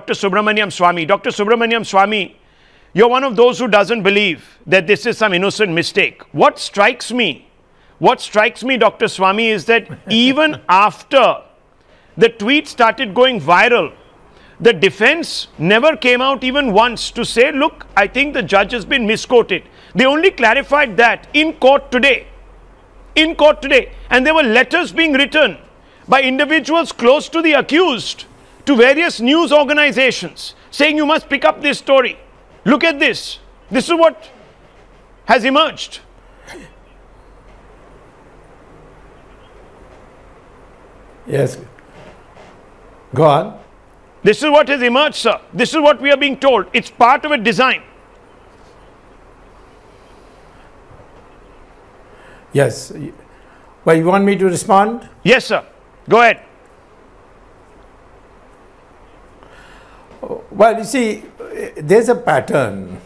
Dr. Subramanian Swamy. Dr. Subramanian Swamy, you're one of those who doesn't believe that this is some innocent mistake. What strikes me, Dr. Swamy, is that even after the tweet started going viral, the defense never came out even once to say, look, I think the judge has been misquoted. They only clarified that in court today. In court today. And there were letters being written by individuals close to the accused to various news organizations saying you must pick up this story. Look at this. This is what has emerged. Yes. Go on. This is what has emerged, sir. This is what we are being told. It's part of a design. Yes. Well, you want me to respond? Yes, sir. Go ahead. Well, you see, there's a pattern.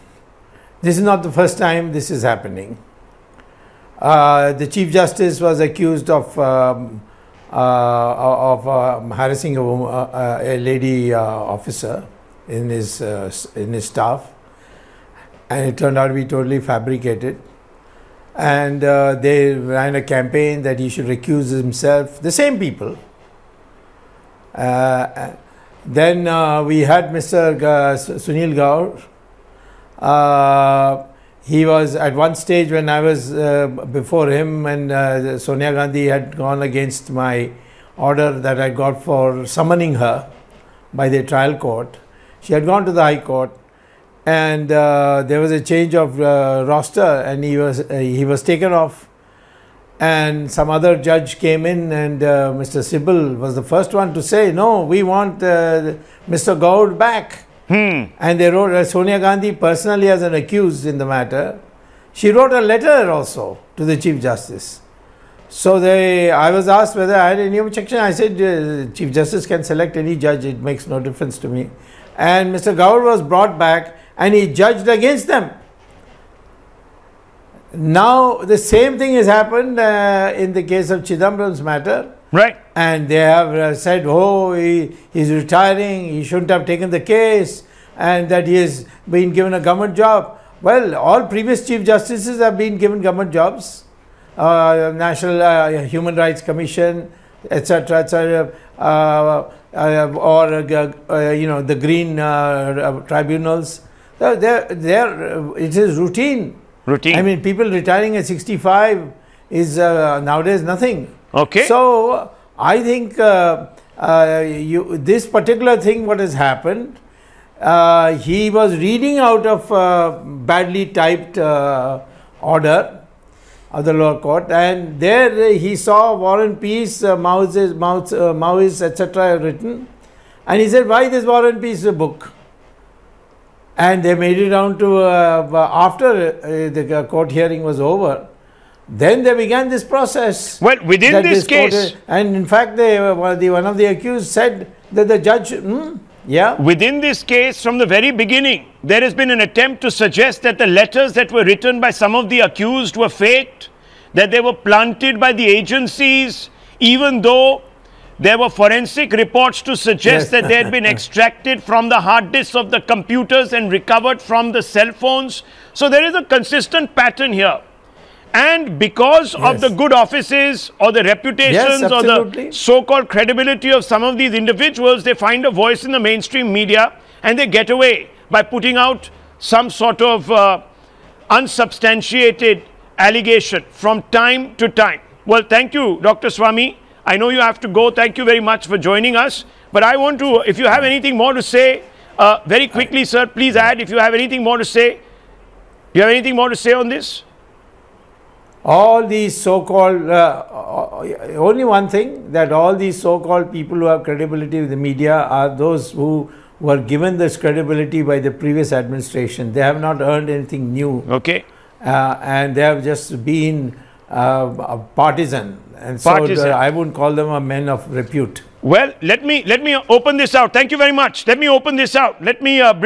This is not the first time this is happening. The Chief Justice was accused of harassing a lady officer in his staff, and it turned out to be totally fabricated. And they ran a campaign that he should recuse himself. The same people. Then we had Mr. Sunil Gaur. He was at one stage when I was before him, and Sonia Gandhi had gone against my order that I got for summoning her by the trial court. She had gone to the High Court, and there was a change of roster, and he was taken off, and some other judge came in, and Mr. Sibal was the first one to say, no, we want Mr. Gaur back. And they wrote, Sonia Gandhi personally as an accused in the matter, she wrote a letter also to the Chief Justice. So I was asked whether I had any objection. I said, Chief Justice can select any judge, it makes no difference to me. And Mr. Gaur was brought back and he judged against them. Now the same thing has happened in the case of Chidambaram's matter. Right. And they have said, oh, he's retiring, he shouldn't have taken the case, and that he has been given a government job. Well, all previous Chief Justices have been given government jobs. National Human Rights Commission, etc., etc., or the green tribunals. It is routine. I mean, people retiring at 65 is nowadays nothing. Okay. So I think this particular thing, what has happened, he was reading out of badly typed order of the lower court, and there he saw War and Peace, Maoists, etc. written, and he said, why this War and Peace book? And they made it down to after the court hearing was over. Then they began this process. Well, within this case, and in fact, one of the accused said that the judge, yeah. Within this case, from the very beginning, there has been an attempt to suggest that the letters that were written by some of the accused were faked, that they were planted by the agencies, even though there were forensic reports to suggest that they had been extracted from the hard disks of the computers and recovered from the cell phones. So there is a consistent pattern here. And because of the good offices or the reputations or the so-called credibility of some of these individuals, they find a voice in the mainstream media and they get away by putting out some sort of unsubstantiated allegation from time to time. Well, thank you, Dr. Swamy. I know you have to go. Thank you very much for joining us. But I want to, if you have anything more to say, very quickly, sir, please add if you have anything more to say. Do you have anything more to say on this? All these so-called, only one thing, that all these so-called people who have credibility with the media are those who were given this credibility by the previous administration. They have not earned anything new. Okay. And they have just been partisan. And so I wouldn't call them a men of repute. Well, let me open this out. Thank you very much. Let me open this out. Let me bring